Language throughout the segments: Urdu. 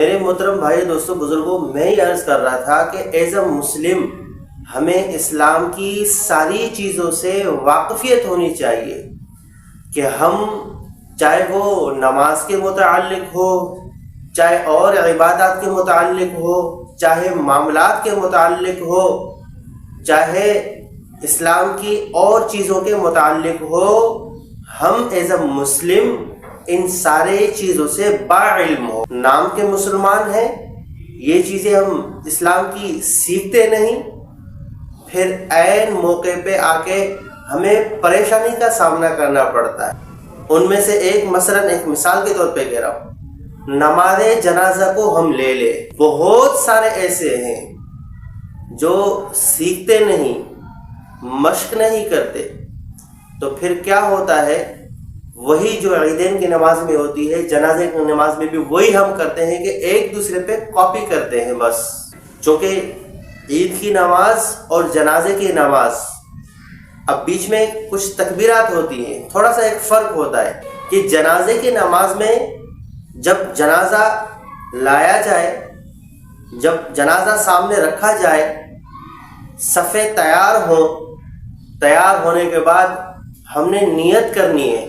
میرے محترم بھائی دوستوں بزرگوں، میں یہ عرض کر رہا تھا کہ ایز اے مسلم ہمیں اسلام کی ساری چیزوں سے واقفیت ہونی چاہیے کہ ہم چاہے وہ نماز کے متعلق ہو، چاہے اور عبادات کے متعلق ہو، چاہے معاملات کے متعلق ہو، چاہے اسلام کی اور چیزوں کے متعلق ہو، ہم ایز اے مسلم ان سارے چیزوں سے باعلم ہو۔ نام کے مسلمان ہیں، یہ چیزیں ہم اسلام کی سیکھتے نہیں، پھر عین موقع پہ آ کے ہمیں پریشانی کا سامنا کرنا پڑتا ہے۔ ان میں سے ایک مثال کے طور پہ کہہ رہا ہوں، نماز جنازہ کو ہم لے لیں، بہت سارے ایسے ہیں جو سیکھتے نہیں، مشق نہیں کرتے، تو پھر کیا ہوتا ہے، وہی جو عیدین کی نماز میں ہوتی ہے، جنازے کی نماز میں بھی وہی ہم کرتے ہیں کہ ایک دوسرے پہ کاپی کرتے ہیں بس۔ چونکہ عید کی نماز اور جنازے کی نماز، اب بیچ میں کچھ تکبیرات ہوتی ہیں، تھوڑا سا ایک فرق ہوتا ہے کہ جنازے کی نماز میں جب جنازہ لایا جائے، جب جنازہ سامنے رکھا جائے، صفیں تیار ہوں، تیار ہونے کے بعد ہم نے نیت کرنی ہے،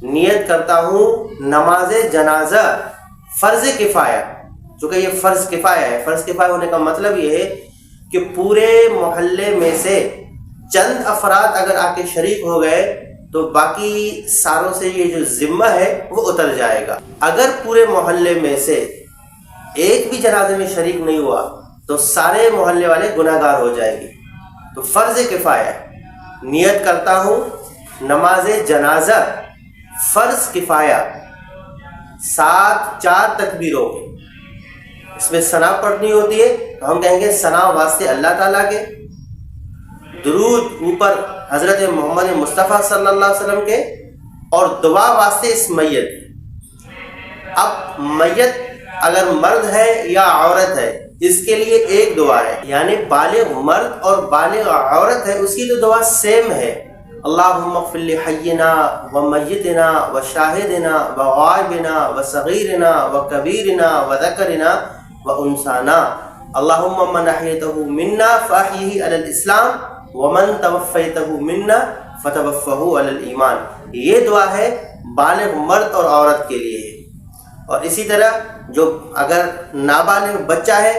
نیت کرتا ہوں نماز جنازہ فرض کفایہ۔ چونکہ یہ فرض کفایہ ہے، فرض کفایہ ہونے کا مطلب یہ ہے کہ پورے محلے میں سے چند افراد اگر آ کے شریک ہو گئے تو باقی ساروں سے یہ جو ذمہ ہے وہ اتر جائے گا۔ اگر پورے محلے میں سے ایک بھی جنازے میں شریک نہیں ہوا تو سارے محلے والے گناہ گار ہو جائیں گے۔ تو فرض کفایہ، نیت کرتا ہوں نماز جنازہ فرض کفایہ 4 تکبیروں کے، اس میں ثنا پڑھنی ہوتی ہے تو ہم کہیں گے ثنا واسطے اللہ تعالیٰ کے، درود اوپر حضرت محمد مصطفیٰ صلی اللہ علیہ وسلم کے، اور دعا واسطے اس میت کی۔ اب میت اگر مرد ہے یا عورت ہے، اس کے لیے ایک دعا ہے، یعنی بالغ مرد اور بالغ عورت ہے اس کی تو دعا سیم ہے، اللہم اغفر لحینا ومیتنا وشاہدنا وغائبنا وصغیرنا وکبیرنا وذکرنا وانثانا، اللہم من احیتہ منا فاحیہ علی الاسلام ومن توفیتہ منا فتوفہ علی الایمان۔ یہ دعا ہے بالغ مرد اور عورت کے لیے ہے۔ اور اسی طرح جو اگر نابالغ بچہ ہے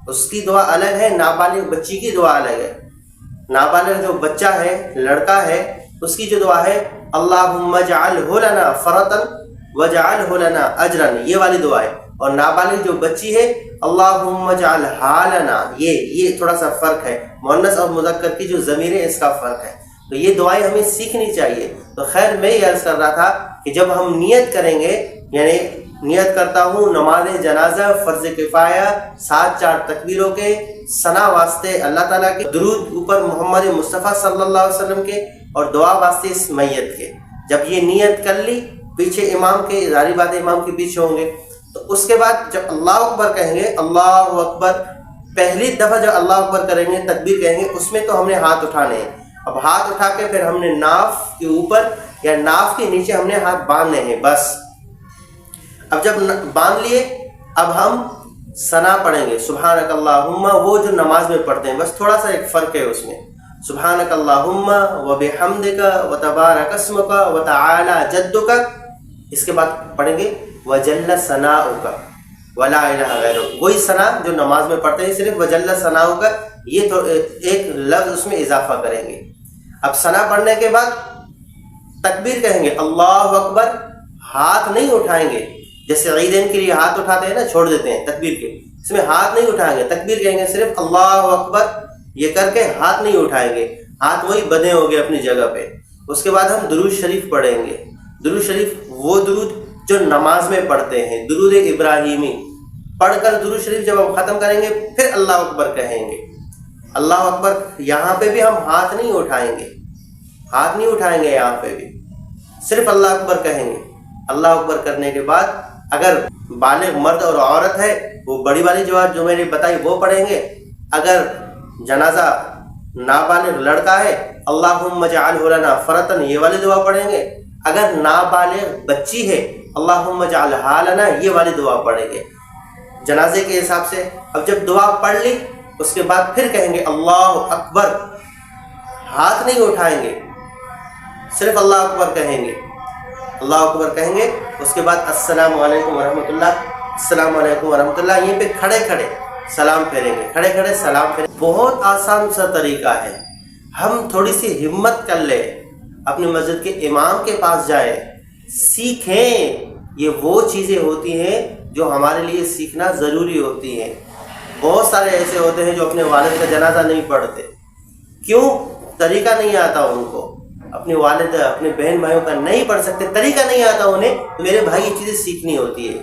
اس کی دعا الگ ہے، نابالغ بچی کی دعا الگ ہے۔ نابالغ جو بچہ ہے، لڑکا ہے، اس کی جو دعا ہے اللہم اجعلہ لنا فرطا واجعلہ لنا اجرا، یہ والی دعا ہے۔ اور نابالغ جو بچی ہے اللہم اجعلہا لنا، یہ تھوڑا سا فرق ہے، مؤنث اور مذکر کی جو ضمیر ہے اس کا فرق ہے۔ تو یہ دعائیں ہمیں سیکھنی چاہیے۔ تو خیر میں یہ عرض کر رہا تھا کہ جب ہم نیت کریں گے، یعنی نیت کرتا ہوں نماز جنازہ فرض کفایہ 4 تکبیروں کے، ثنا واسطے اللہ تعالیٰ کے، درود اوپر محمد مصطفیٰ صلی اللہ علیہ وسلم کے، اور دعا واسطے اس میت کے۔ جب یہ نیت کر لی، پیچھے امام کے، ظاہری بات امام کے پیچھے ہوں گے، تو اس کے بعد جب اللہ اکبر کہیں گے، اللہ اکبر، پہلی دفعہ جب اللہ اکبر کریں گے، تکبیر کہیں گے، اس میں تو ہم نے ہاتھ اٹھانے ہیں۔ اب ہاتھ اٹھا کے پھر ہم نے ناف کے اوپر یا ناف کے نیچے ہم نے ہاتھ باندھنے ہیں بس۔ اب جب باندھ لیے، اب ہم ثنا پڑھیں گے، سبحانک اللہم، وہ جو نماز میں پڑھتے ہیں، بس تھوڑا سا ایک فرق ہے اس میں، سبحانک اللہم وبحمدک وتبارک اسمک وتعالی جدک، اس کے بعد پڑھیں گے وجل ثناؤک ولا الہ غیرک، وہی ثنا جو نماز میں پڑھتے ہیں، صرف وجل ثناؤک، یہ تو ایک لفظ اس میں اضافہ کریں گے۔ اب ثنا پڑھنے کے بعد تکبیر کہیں گے، اللہ اکبر، ہاتھ نہیں اٹھائیں گے، جیسے عیدین کے لیے ہاتھ اٹھاتے ہیں نا، چھوڑ دیتے ہیں تکبیر کے، اس میں ہاتھ نہیں اٹھائیں گے، تکبیر کہیں گے صرف اللہ اکبر، یہ کر کے ہاتھ نہیں اٹھائیں گے، ہاتھ وہی بدے ہو گئے اپنی جگہ پہ۔ اس کے بعد ہم درود شریف پڑھیں گے، درود شریف وہ درود جو نماز میں پڑھتے ہیں، درود ابراہیمی پڑھ کر درود شریف جب ہم ختم کریں گے پھر اللہ اکبر کہیں گے۔ اللہ اکبر یہاں پہ بھی ہم ہاتھ نہیں اٹھائیں گے، ہاتھ نہیں اٹھائیں گے، یہاں پہ بھی صرف اللہ اکبر کہیں گے۔ اللہ اکبر کرنے کے بعد اگر بالغ مرد اور عورت ہے وہ بڑی والی جو میں نے بتائی وہ پڑھیں گے، اگر جنازہ نابالغ لڑکا ہے اللہم اجعلہ لنا فرطا، یہ والی دعا پڑھیں گے، اگر نابالغ بچی ہے اللہم اجعلہا لنا، یہ والی دعا پڑھیں گے۔ جنازے کے حساب سے. اب جب دعا پڑھ لی اس کے بعد پھر کہیں گے اللہ اکبر، ہاتھ نہیں اٹھائیں گے، صرف اللہ اکبر کہیں گے. اللہ اکبر کہیں گے، اس کے بعد السلام علیکم ورحمۃ اللہ، السلام علیکم ورحمۃ اللہ، یہیں پہ کھڑے کھڑے سلام پھیریں گے، کھڑے کھڑے سلام پھیریں. بہت آسان سا طریقہ ہے. ہم تھوڑی سی ہمت کر لیں، اپنی مسجد کے امام کے پاس جائیں، سیکھیں. یہ وہ چیزیں ہوتی ہیں جو ہمارے لیے سیکھنا ضروری ہوتی ہیں. بہت سارے ایسے ہوتے ہیں جو اپنے والد کا جنازہ نہیں پڑھتے. کیوں؟ طریقہ نہیں آتا ان کو. اپنے والد اپنے بہن بھائیوں کا نہیں پڑھ سکتے، طریقہ نہیں آتا انہیں. میرے بھائی یہ چیزیں سیکھنی ہوتی ہے.